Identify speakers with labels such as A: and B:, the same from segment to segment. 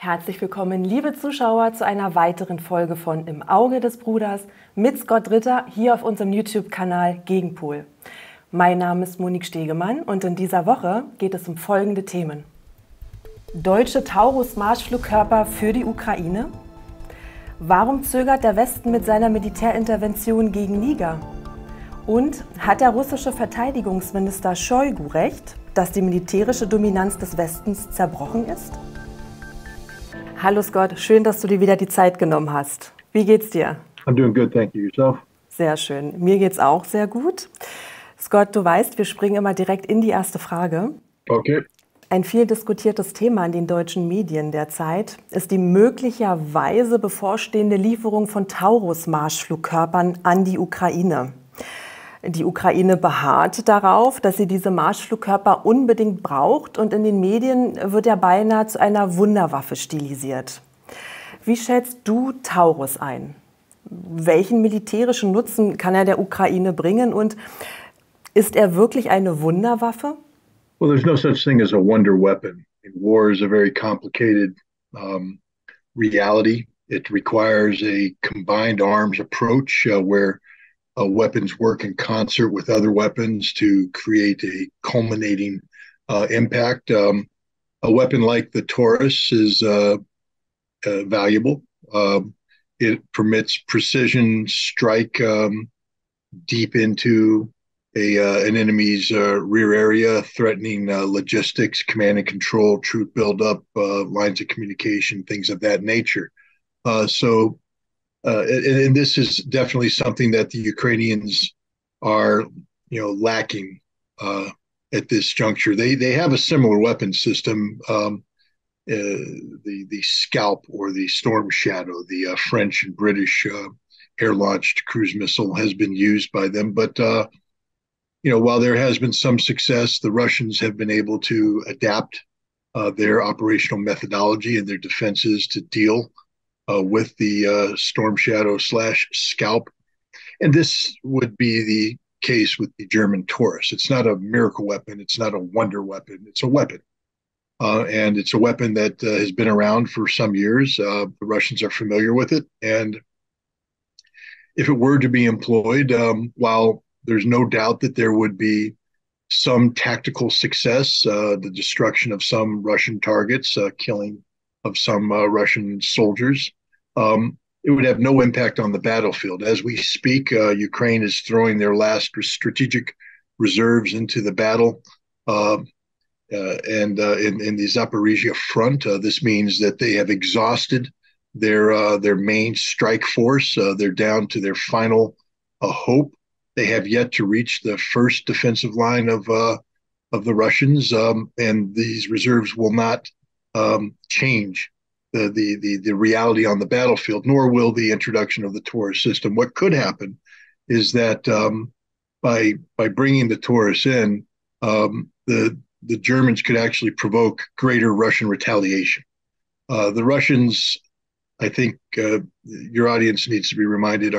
A: Herzlich willkommen, liebe Zuschauer, zu einer weiteren Folge von Im Auge des Bruders mit Scott Ritter hier auf unserem YouTube-Kanal Gegenpol. Mein Name ist Monique Stegemann und in dieser Woche geht es um folgende Themen. Deutsche Taurus-Marschflugkörper für die Ukraine? Warum zögert der Westen mit seiner Militärintervention gegen Niger? Und hat der russische Verteidigungsminister Shoigu recht, dass die militärische Dominanz des Westens zerbrochen ist? Hallo Scott, schön, dass du dir wieder die Zeit genommen hast. Wie geht's dir?
B: I'm doing good, thank you. Yourself?
A: Sehr schön. Mir geht's auch sehr gut. Scott, du weißt, wir springen immer direkt in die erste Frage.
B: Okay.
A: Ein viel diskutiertes Thema in den deutschen Medien derzeit ist die möglicherweise bevorstehende Lieferung von Taurus-Marschflugkörpern an die Ukraine. Die Ukraine beharrt darauf, dass sie diese Marschflugkörper unbedingt braucht, und in den Medien wird er beinahe zu einer Wunderwaffe stilisiert. Wie schätzt du Taurus ein? Welchen militärischen Nutzen kann er der Ukraine bringen, und ist er wirklich eine Wunderwaffe?
B: Well, there's no such thing as a wonder weapon. War is a very complicated reality. It requires a combined arms approach where weapons work in concert with other weapons to create a culminating impact. A weapon like the Taurus is valuable. It permits precision strike deep into an enemy's rear area, threatening logistics, command and control, troop buildup, lines of communication, things of that nature. And this is definitely something that the Ukrainians are, lacking at this juncture. They have a similar weapon system, the Scalp or the Storm Shadow, the French and British air-launched cruise missile has been used by them. But while there has been some success, the Russians have been able to adapt their operational methodology and their defenses to deal with the Storm Shadow / Scalp. And this would be the case with the German Taurus. It's not a miracle weapon. It's not a wonder weapon. It's a weapon. And it's a weapon that has been around for some years. The Russians are familiar with it. And if it were to be employed, while there's no doubt that there would be some tactical success, the destruction of some Russian targets, killing of some Russian soldiers, it would have no impact on the battlefield. As we speak, Ukraine is throwing their last strategic reserves into the battle. And in the Zaporizhia front, this means that they have exhausted their main strike force. They're down to their final hope. They have yet to reach the first defensive line of the Russians, and these reserves will not change the reality on the battlefield, nor will the introduction of the Taurus system. What could happen is that by bringing the Taurus in, the Germans could actually provoke greater Russian retaliation. The Russians, I think your audience needs to be reminded,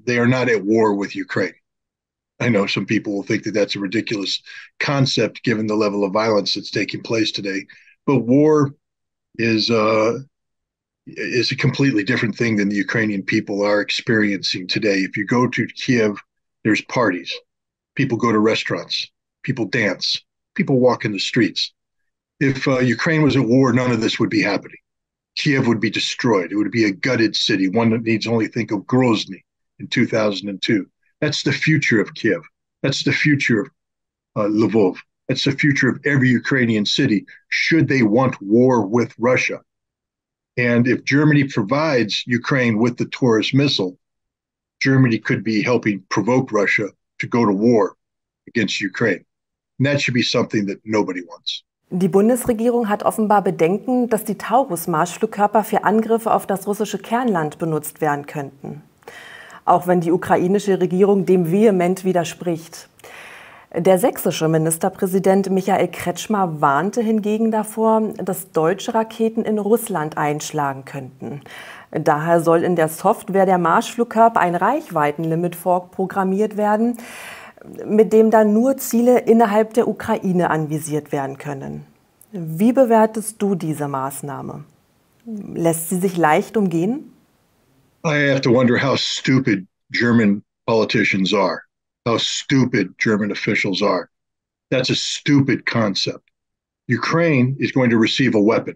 B: they are not at war with Ukraine. I know some people will think that that's a ridiculous concept given the level of violence that's taking place today, but war is a completely different thing than the Ukrainian people are experiencing today. If you go to Kiev, there's parties. People go to restaurants. People dance. People walk in the streets. If Ukraine was at war, none of this would be happening. Kiev would be destroyed. It would be a gutted city, one that needs only think of Grozny in 2002. That's the future of Kiev. That's the future of Lvov. That's the future of every Ukrainian city, should they want war with Russia. And if Germany provides Ukraine with the Taurus missile, Germany could be helping provoke Russia to go to war against Ukraine. And that should be something that nobody wants.
A: Die Bundesregierung hat offenbar Bedenken, dass die Taurus-Marschflugkörper für Angriffe auf das russische Kernland benutzt werden könnten. Auch wenn die ukrainische Regierung dem vehement widerspricht. Der sächsische Ministerpräsident Michael Kretschmer warnte hingegen davor, dass deutsche Raketen in Russland einschlagen könnten. Daher soll in der Software der Marschflugkörper ein Reichweitenlimit vorprogrammiert werden, mit dem dann nur Ziele innerhalb der Ukraine anvisiert werden können. Wie bewertest du diese Maßnahme? Lässt sie sich leicht umgehen?
B: I have to wonder how stupid German politicians are, how stupid German officials are. That's a stupid concept. Ukraine is going to receive a weapon.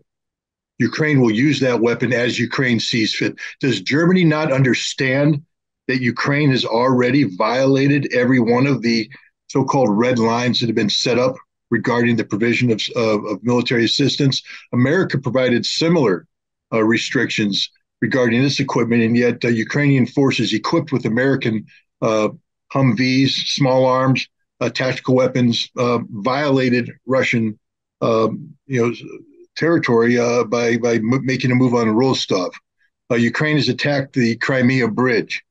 B: Ukraine will use that weapon as Ukraine sees fit. Does Germany not understand that Ukraine has already violated every one of the so-called red lines that have been set up regarding the provision of military assistance? America provided similar restrictions regarding this equipment, and yet Ukrainian forces equipped with American Humvees, small arms, tactical weapons, violated Russian territory by making a move on Rostov. Ukraine has attacked the Crimea Bridge.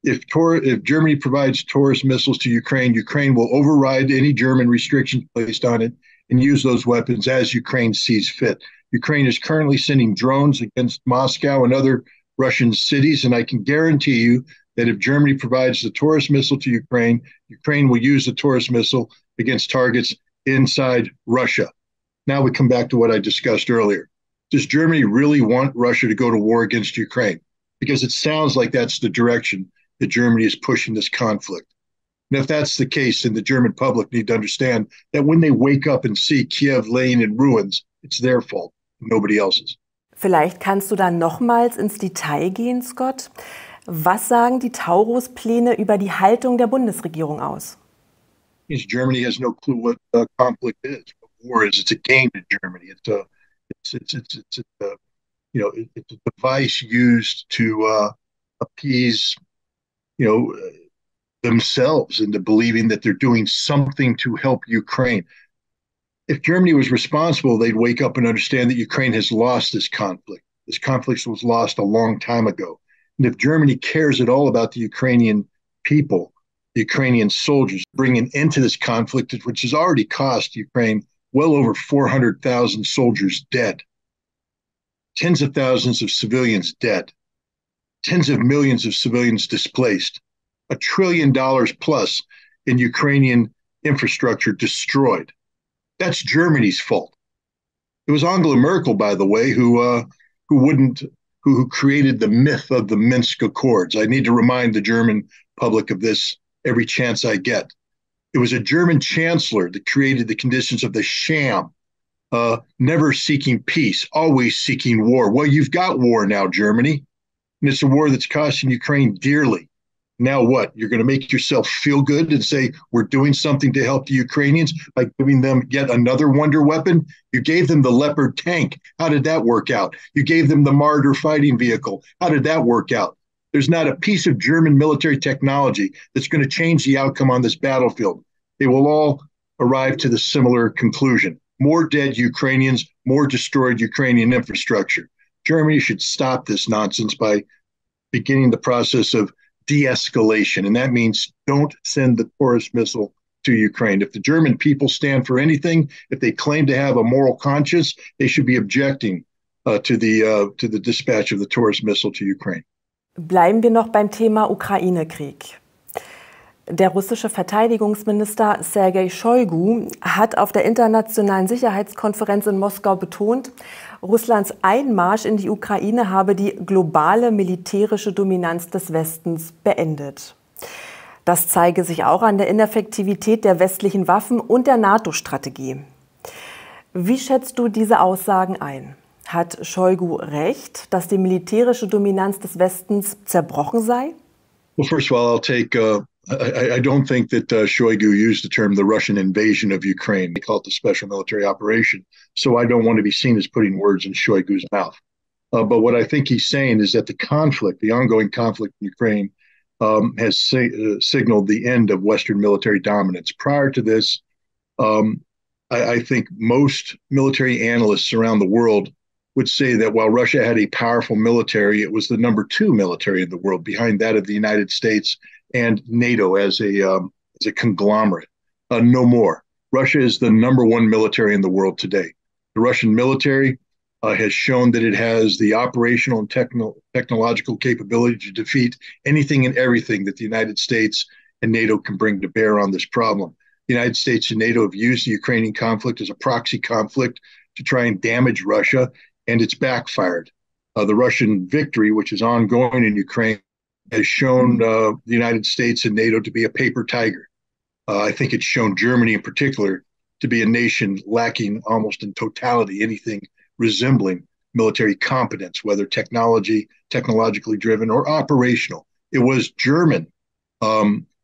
B: If Germany provides Taurus missiles to Ukraine, Ukraine will override any German restrictions placed on it and use those weapons as Ukraine sees fit. Ukraine is currently sending drones against Moscow and other Russian cities, and I can guarantee you that if Germany provides the Taurus missile to Ukraine, Ukraine will use the Taurus missile against targets inside Russia. Now we come back to what I discussed earlier. Does Germany really want Russia to go to war against Ukraine? Because it sounds like that's the direction that Germany is pushing this conflict. And if that's the case, then the German public need to understand that when they wake up and see Kiev laying in ruins, it's their fault, nobody else's.
A: Vielleicht kannst du da nochmals ins Detail gehen, Scott. Was sagen die Taurus-Pläne über die Haltung der Bundesregierung aus?
B: Germany has no clue what conflict is, what war is. It's a game to Germany. It's a device used to appease, themselves into believing that they're doing something to help Ukraine. If Germany was responsible, they'd wake up and understand that Ukraine has lost this conflict. This conflict was lost a long time ago. And if Germany cares at all about the Ukrainian people, the Ukrainian soldiers, bringing into this conflict, which has already cost Ukraine well over 400,000 soldiers dead, tens of thousands of civilians dead, tens of millions of civilians displaced, $1 trillion plus in Ukrainian infrastructure destroyed. That's Germany's fault. It was Angela Merkel, by the way, who created the myth of the Minsk Accords. I need to remind the German public of this every chance I get. It was a German chancellor that created the conditions of the sham, never seeking peace, always seeking war. Well, you've got war now, Germany, and it's a war that's costing Ukraine dearly. Now what? You're going to make yourself feel good and say, we're doing something to help the Ukrainians by giving them yet another wonder weapon? You gave them the Leopard tank. How did that work out? You gave them the Marder fighting vehicle. How did that work out? There's not a piece of German military technology that's going to change the outcome on this battlefield. They will all arrive to the similar conclusion. More dead Ukrainians, more destroyed Ukrainian infrastructure. Germany should stop this nonsense by beginning the process of de-escalation, and that means don't send the Taurus missile to Ukraine. If the German people stand for anything, if they claim to have a moral conscience, they should be objecting to the dispatch of the Taurus missile to Ukraine.
A: Bleiben wir noch beim Thema Ukraine-Krieg. Der russische Verteidigungsminister Sergei Shoigu hat auf der Internationalen Sicherheitskonferenz in Moskau betont, Russlands Einmarsch in die Ukraine habe die globale militärische Dominanz des Westens beendet. Das zeige sich auch an der Ineffektivität der westlichen Waffen und der NATO-Strategie. Wie schätzt du diese Aussagen ein? Hat Shoigu recht, dass die militärische Dominanz des Westens zerbrochen sei?
B: Well, first of all, I don't think that Shoigu used the term the Russian invasion of Ukraine. They call it the special military operation. So I don't want to be seen as putting words in Shoigu's mouth. But what I think he's saying is that the ongoing conflict in Ukraine has signaled the end of Western military dominance. Prior to this, I think most military analysts around the world would say that while Russia had a powerful military, it was the number 2 military in the world, behind that of the United States and NATO as a conglomerate. No more. Russia is the number 1 military in the world today. The Russian military has shown that it has the operational and technological capability to defeat anything and everything that the United States and NATO can bring to bear on this problem. The United States and NATO have used the Ukrainian conflict as a proxy conflict to try and damage Russia. and it's backfired. The Russian victory, which is ongoing in Ukraine, has shown the United States and NATO to be a paper tiger. I think it's shown Germany in particular to be a nation lacking almost in totality anything resembling military competence, whether technologically driven, or operational. It was German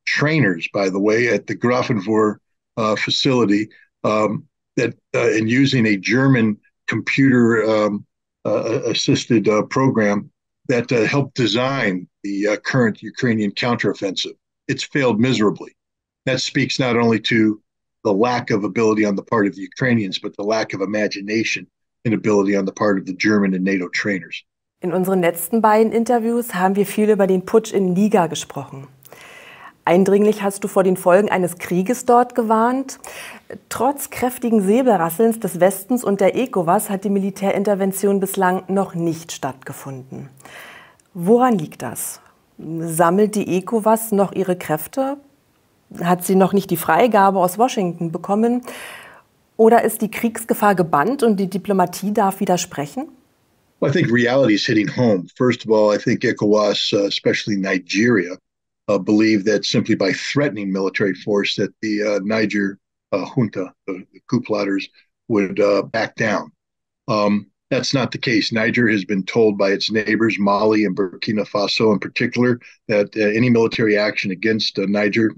B: trainers, by the way, at the Grafenwohr facility that in using a German computer assisted program that helped design the current Ukrainian counteroffensive. It's failed miserably. That speaks not only to the lack of ability on the part of the Ukrainians, but the lack of imagination and ability on the part of the German and NATO trainers.
A: In unseren letzten beiden Interviews haben wir viel über den Putsch in Niger gesprochen. Eindringlich hast du vor den Folgen eines Krieges dort gewarnt. Trotz kräftigen Säbelrasselns des Westens und der ECOWAS hat die Militärintervention bislang noch nicht stattgefunden. Woran liegt das? Sammelt die ECOWAS noch ihre Kräfte? Hat sie noch nicht die Freigabe aus Washington bekommen? Oder ist die Kriegsgefahr gebannt und die Diplomatie darf widersprechen?
B: Well, I think reality is hitting home. First of all, I think ECOWAS, especially Nigeria, believe that simply by threatening military force that the Niger junta, the coup plotters, would back down. That's not the case. Niger has been told by its neighbors, Mali and Burkina Faso in particular, that any military action against Niger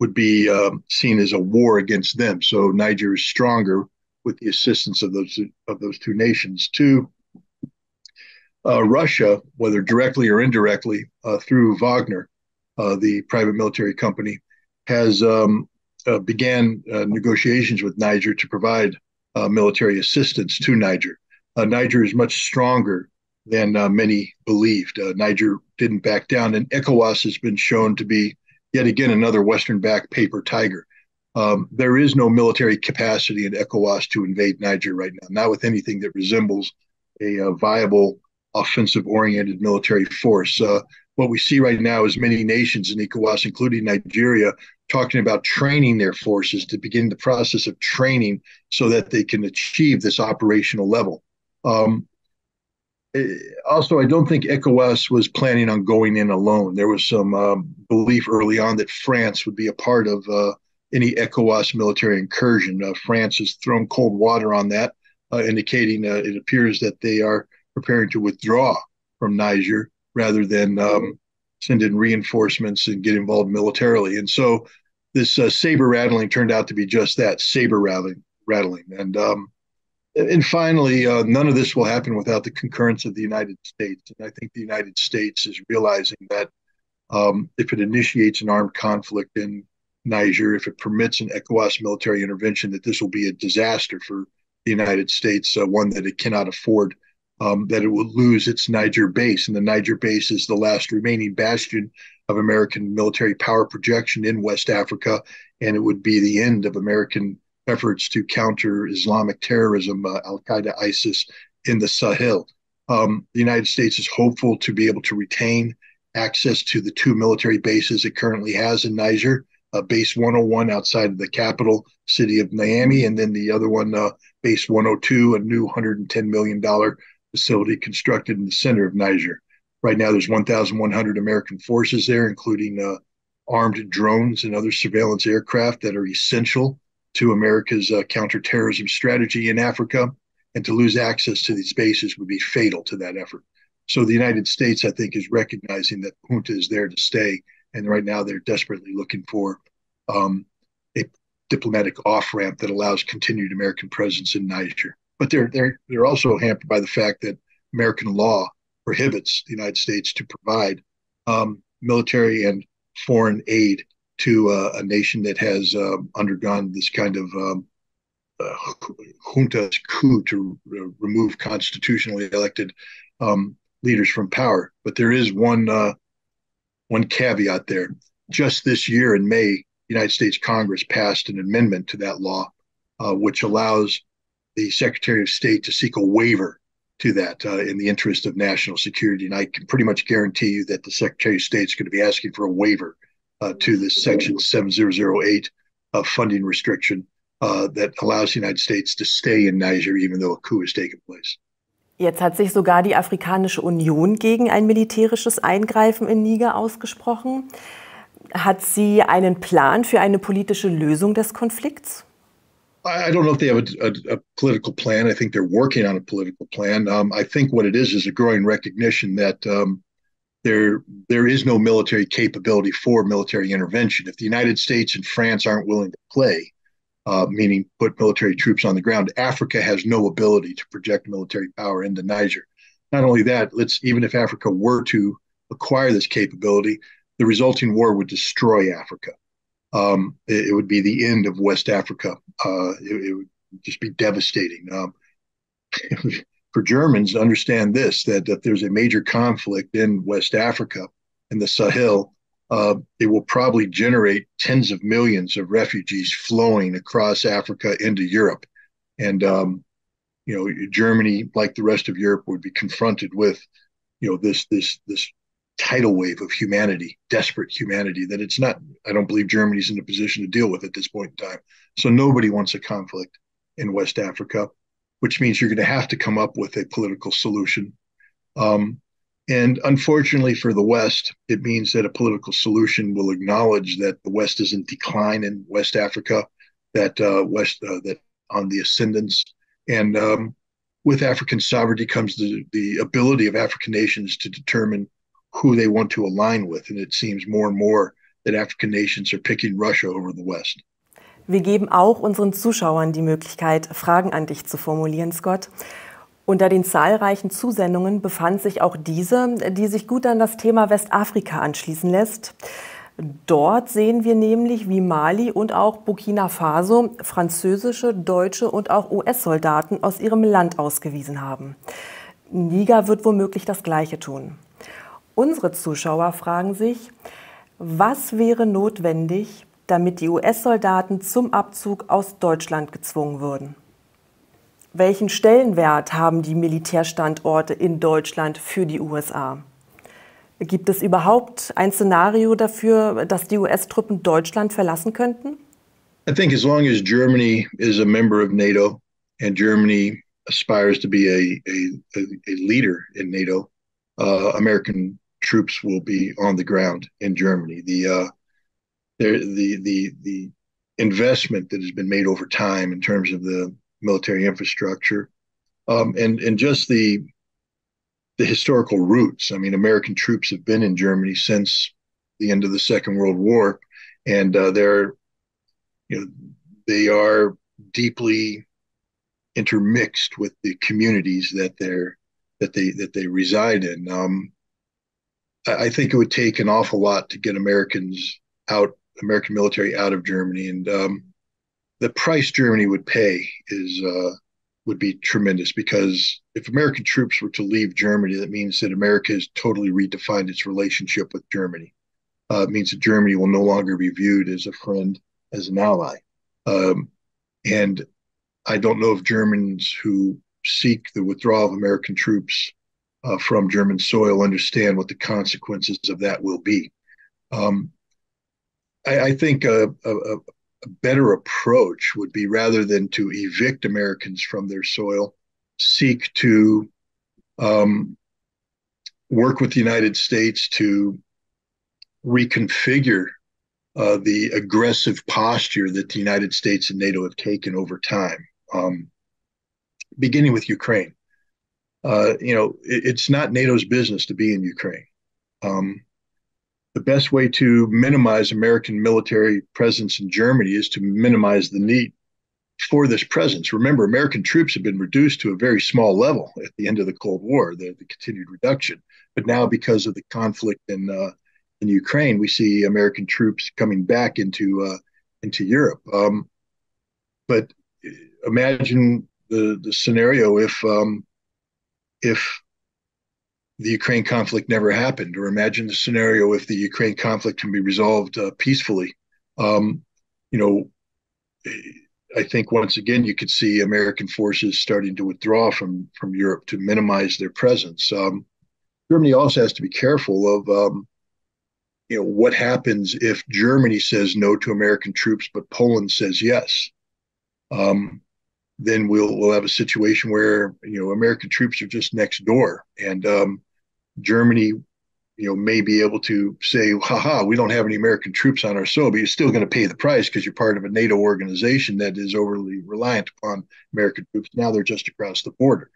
B: would be seen as a war against them. So Niger is stronger with the assistance of those two nations. Two, Russia, whether directly or indirectly through Wagner, the private military company, has began negotiations with Niger to provide military assistance to Niger. Niger is much stronger than many believed. Niger didn't back down, and ECOWAS has been shown to be yet again another Western-backed paper tiger. There is no military capacity in ECOWAS to invade Niger right now, not with anything that resembles a viable offensive-oriented military force. What we see right now is many nations in ECOWAS, including Nigeria, talking about training their forces to begin the process of training so that they can achieve this operational level. Also, I don't think ECOWAS was planning on going in alone. There was some belief early on that France would be a part of any ECOWAS military incursion. France has thrown cold water on that, indicating it appears that they are preparing to withdraw from Niger rather than send in reinforcements and get involved militarily. And so this saber rattling turned out to be just that, saber rattling. And finally, none of this will happen without the concurrence of the United States. And I think the United States is realizing that if it initiates an armed conflict in Niger, if it permits an ECOWAS military intervention, that this will be a disaster for the United States, one that it cannot afford, that it will lose its Niger base. And the Niger base is the last remaining bastion of American military power projection in West Africa, and it would be the end of American efforts to counter Islamic terrorism, Al-Qaeda, ISIS in the Sahel. The United States is hopeful to be able to retain access to the two military bases it currently has in Niger, Base 101 outside of the capital city of Niamey, and then the other one, Base 102, a new $110 million facility constructed in the center of Niger. Right now, there's 1,100 American forces there, including armed drones and other surveillance aircraft that are essential to America's counterterrorism strategy in Africa. And to lose access to these bases would be fatal to that effort. So the United States, I think, is recognizing that junta is there to stay. And right now they're desperately looking for a diplomatic off-ramp that allows continued American presence in Niger. But they're also hampered by the fact that American law prohibits the United States to provide military and foreign aid to a nation that has undergone this kind of junta coup to remove constitutionally elected leaders from power. But there is one caveat there. Just this year in May, the United States Congress passed an amendment to that law, which allows the Secretary of State to seek a waiver to that in the interest of national security. And I can pretty much guarantee you that the Secretary of State is going to be asking for a waiver to this Section 7008 funding restriction that allows the United States to stay in Niger, even though a coup has taken place.
A: Jetzt hat sich sogar die Afrikanische Union gegen ein militärisches Eingreifen in Niger ausgesprochen. Hat sie einen Plan für eine politische Lösung des Konflikts?
B: I don't know if they have a political plan. I think they're working on a political plan. I think what it is a growing recognition that there is no military capability for military intervention. If the United States and France aren't willing to play, meaning put military troops on the ground, Africa has no ability to project military power into Niger. Not only that, even if Africa were to acquire this capability, the resulting war would destroy Africa. It would be the end of West Africa. It would just be devastating. For Germans to understand this, that if there's a major conflict in West Africa, in the Sahel, it will probably generate tens of millions of refugees flowing across Africa into Europe. And, Germany, like the rest of Europe, would be confronted with, this tidal wave of humanity, desperate humanity, that it's not, I don't believe Germany's in a position to deal with at this point in time. So nobody wants a conflict in West Africa, which means you're going to have to come up with a political solution. And unfortunately for the West, it means that a political solution will acknowledge that the West is in decline in West Africa, that that on the ascendance. And with African sovereignty comes the ability of African nations to determine who they want to align with. And it seems more and more that African nations are picking Russia over the West.
A: Wir geben auch unseren Zuschauern die Möglichkeit, Fragen an dich zu formulieren, Scott. Unter den zahlreichen Zusendungen befand sich auch diese, die sich gut an das Thema Westafrika anschließen lässt. Dort sehen wir nämlich, wie Mali und auch Burkina Faso französische, deutsche und auch US-Soldaten aus ihrem Land ausgewiesen haben. Niger wird womöglich das Gleiche tun. Unsere Zuschauer fragen sich, was wäre notwendig, damit die US-Soldaten zum Abzug aus Deutschland gezwungen würden? Welchen Stellenwert haben die Militärstandorte in Deutschland für die USA? Gibt es überhaupt ein Szenario dafür, dass die US-Truppen Deutschland verlassen könnten?
B: I think as long as Germany is a member of NATO and Germany aspires to be a leader in NATO, American troops will be on the ground in Germany. The investment that has been made over time in terms of the military infrastructure, and just the historical roots. I mean, American troops have been in Germany since the end of the Second World War, and they are deeply intermixed with the communities that they reside in. I think it would take an awful lot to get American military out of Germany, and the price Germany would pay would be tremendous, because if American troops were to leave Germany, that means that America has totally redefined its relationship with Germany. It means that Germany will no longer be viewed as a friend, as an ally. And I don't know if Germans who seek the withdrawal of American troops from German soil understand what the consequences of that will be. I think a better approach would be, rather than to evict Americans from their soil, seek to work with the United States to reconfigure the aggressive posture that the United States and NATO have taken over time, beginning with Ukraine. It's not NATO's business to be in Ukraine. The best way to minimize American military presence in Germany is to minimize the need for this presence. Remember, American troops have been reduced to a very small level at the end of the Cold War, the continued reduction. But now, because of the conflict in Ukraine, we see American troops coming back into Europe. But imagine the scenario if the Ukraine conflict never happened, or imagine the scenario if the Ukraine conflict can be resolved peacefully. I think once again you could see American forces starting to withdraw from Europe to minimize their presence. Germany also has to be careful of what happens if Germany says no to American troops, but Poland says yes. then we'll have a situation where American troops are just next door, and Germany may be able to say, haha, we don't have any American troops on our soil, but you're still going to pay the price because you're part of a NATO organization that is overly reliant upon American troops. Now they're just across the border.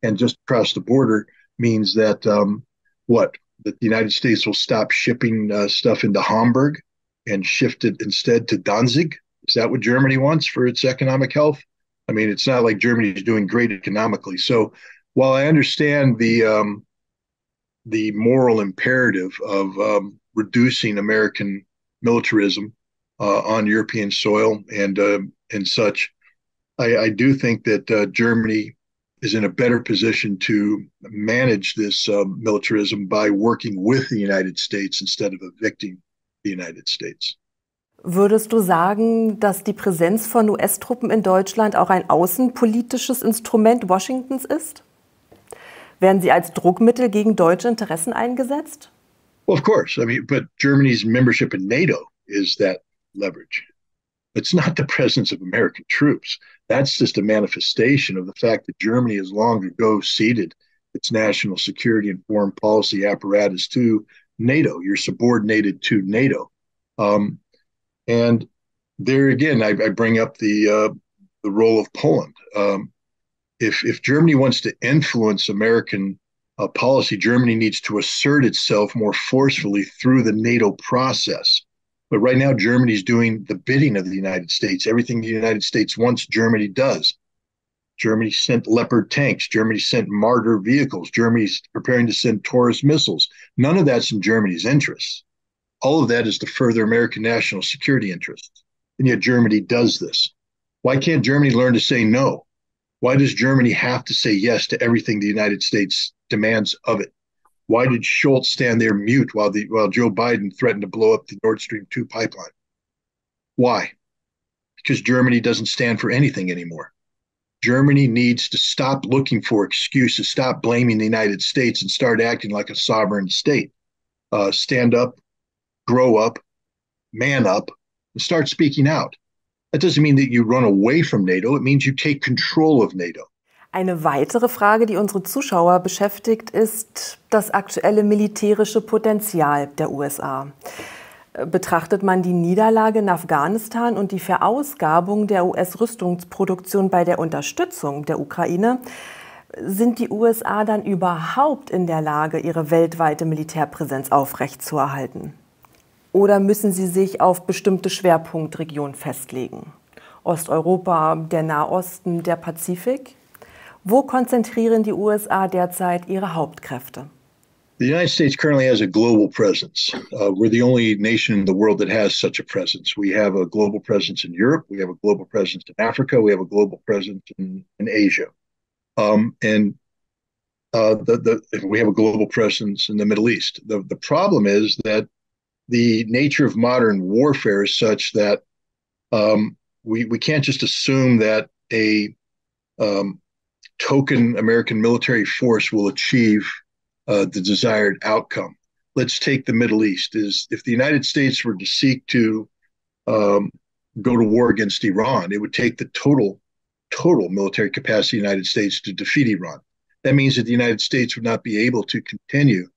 B: And just across the border means that that the United States will stop shipping stuff into Hamburg and shift it instead to Danzig? Is that what Germany wants for its economic health? I mean, it's not like Germany is doing great economically. So while I understand the moral imperative of reducing American militarism on European soil and such, I do think that Germany is in a better position to manage this militarism by working with the United States instead of evicting the United States.
A: Würdest du sagen, dass die Präsenz von US-Truppen in Deutschland auch ein außenpolitisches Instrument Washingtons ist? Werden sie als Druckmittel gegen deutsche Interessen eingesetzt?
B: Well, of course. I mean, but Germany's membership in NATO is that leverage. It's not the presence of American troops. That's just a manifestation of the fact that Germany has long ago ceded its national security and foreign policy apparatus to NATO. You're subordinated to NATO. And there again, I bring up the role of Poland. If Germany wants to influence American policy, Germany needs to assert itself more forcefully through the NATO process. But right now, Germany's doing the bidding of the United States. Everything the United States wants, Germany does. Germany sent Leopard tanks. Germany sent Marder vehicles. Germany's preparing to send Taurus missiles. None of that's in Germany's interests. All of that is to further American national security interests. And yet Germany does this. Why can't Germany learn to say no? Why does Germany have to say yes to everything the United States demands of it? Why did Scholz stand there mute while Joe Biden threatened to blow up the Nord Stream 2 pipeline? Why? Because Germany doesn't stand for anything anymore. Germany needs to stop looking for excuses, stop blaming the United States, and start acting like a sovereign state. Stand up, grow up, man up, and start speaking out. That doesn't mean that you run away from NATO. It means you take control of NATO.
A: Eine weitere Frage, die unsere Zuschauer beschäftigt, ist das aktuelle militärische Potenzial der USA. Betrachtet man die Niederlage in Afghanistan und die Verausgabung der US-Rüstungsproduktion bei der Unterstützung der Ukraine, sind die USA dann überhaupt in der Lage, ihre weltweite Militärpräsenz aufrechtzuerhalten? Oder müssen sie sich auf bestimmte Schwerpunktregionen festlegen? Osteuropa, der Nahosten, der Pazifik? Wo konzentrieren die USA derzeit ihre Hauptkräfte?
B: The United States currently has a global presence. We're the only nation in the world that has such a presence. We have a global presence in Europe. We have a global presence in Africa. We have a global presence in Asia. And we have a global presence in the Middle East. The problem is that the nature of modern warfare is such that we can't just assume that a token American military force will achieve the desired outcome. Let's take the Middle East. If the United States were to seek to go to war against Iran, it would take the total military capacity of the United States to defeat Iran. That means that the United States would not be able to continue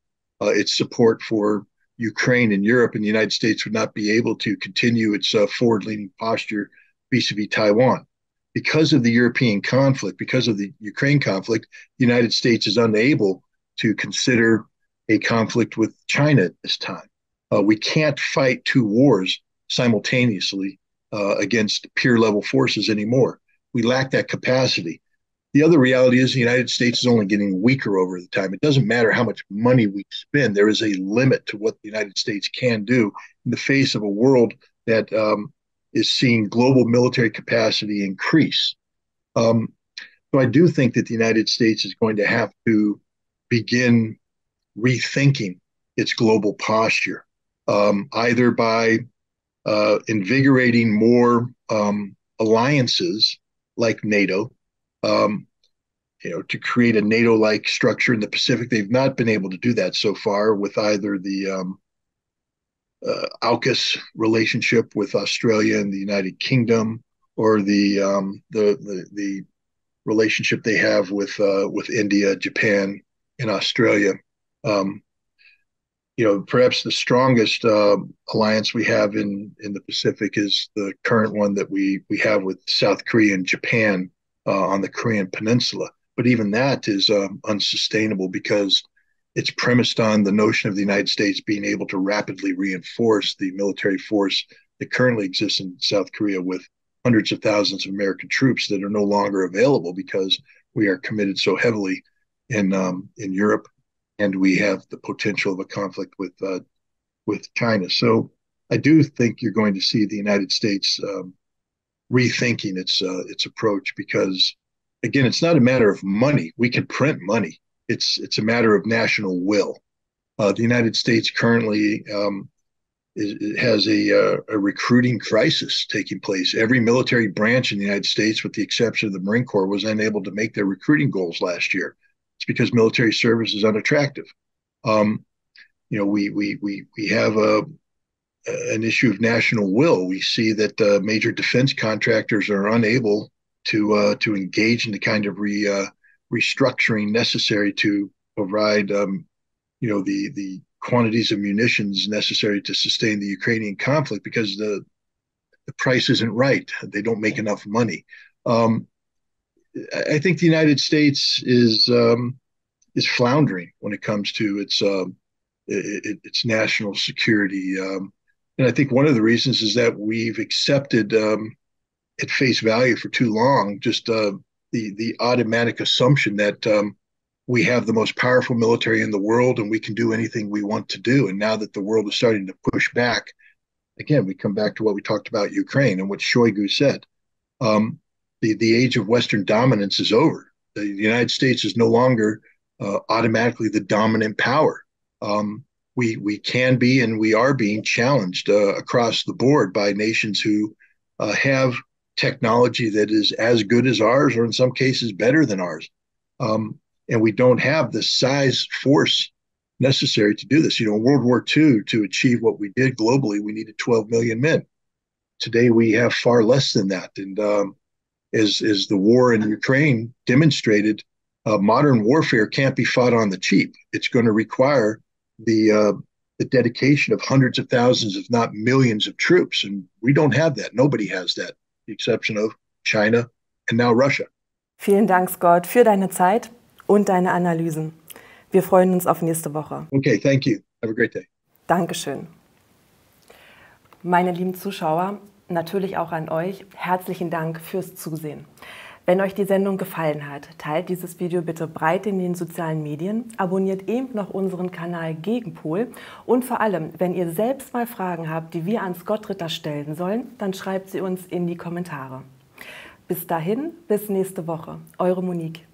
B: its support for Ukraine and Europe, and the United States would not be able to continue its forward-leaning posture vis-a-vis Taiwan. Because of the European conflict, because of the Ukraine conflict, the United States is unable to consider a conflict with China at this time. We can't fight two wars simultaneously against peer-level forces anymore. We lack that capacity. The other reality is the United States is only getting weaker over the time. It doesn't matter how much money we spend. There is a limit to what the United States can do in the face of a world that is seeing global military capacity increase. So I do think that the United States is going to have to begin rethinking its global posture, either by invigorating more alliances like NATO, to create a NATO-like structure in the Pacific. They've not been able to do that so far with either the AUKUS relationship with Australia and the United Kingdom, or the relationship they have with India, Japan, and Australia. Perhaps the strongest alliance we have in the Pacific is the current one that we have with South Korea and Japan on the Korean Peninsula. But even that is unsustainable because it's premised on the notion of the United States being able to rapidly reinforce the military force that currently exists in South Korea with hundreds of thousands of American troops that are no longer available because we are committed so heavily in Europe, and we have the potential of a conflict with China. So I do think you're going to see the United States rethinking its approach because, again, it's not a matter of money. We can print money. It's a matter of national will. The United States currently has a recruiting crisis taking place. Every military branch in the United States, with the exception of the Marine Corps, was unable to make their recruiting goals last year. It's because military service is unattractive. We have an issue of national will. We see that major defense contractors are unable to engage in the kind of restructuring necessary to provide the quantities of munitions necessary to sustain the Ukrainian conflict because the price isn't right. They don't make enough money. I think the United States is floundering when it comes to its national security, and I think one of the reasons is that we've accepted at face value for too long just the automatic assumption that we have the most powerful military in the world and we can do anything we want to do. And now that the world is starting to push back, again, we come back to what we talked about Ukraine and what Shoigu said. The age of Western dominance is over. The United States is no longer automatically the dominant power. We can be and we are being challenged across the board by nations who have technology that is as good as ours, or in some cases better than ours. And we don't have the size force necessary to do this. In World War II, to achieve what we did globally, we needed 12 million men. Today, we have far less than that. And as the war in Ukraine demonstrated, modern warfare can't be fought on the cheap. It's going to require the dedication of hundreds of thousands, if not millions of troops. And we don't have that. Nobody has that, with the exception of China and now Russia.
A: Vielen Dank, Scott, für deine Zeit und deine Analysen. Wir freuen uns auf nächste Woche.
B: Okay, thank you. Have a great day.
A: Dankeschön. Meine lieben Zuschauer, natürlich auch an euch, herzlichen Dank fürs Zusehen. Wenn euch die Sendung gefallen hat, teilt dieses Video bitte breit in den sozialen Medien, abonniert eben noch unseren Kanal Gegenpol und vor allem, wenn ihr selbst mal Fragen habt, die wir an Scott Ritter stellen sollen, dann schreibt sie uns in die Kommentare. Bis dahin, bis nächste Woche. Eure Monique.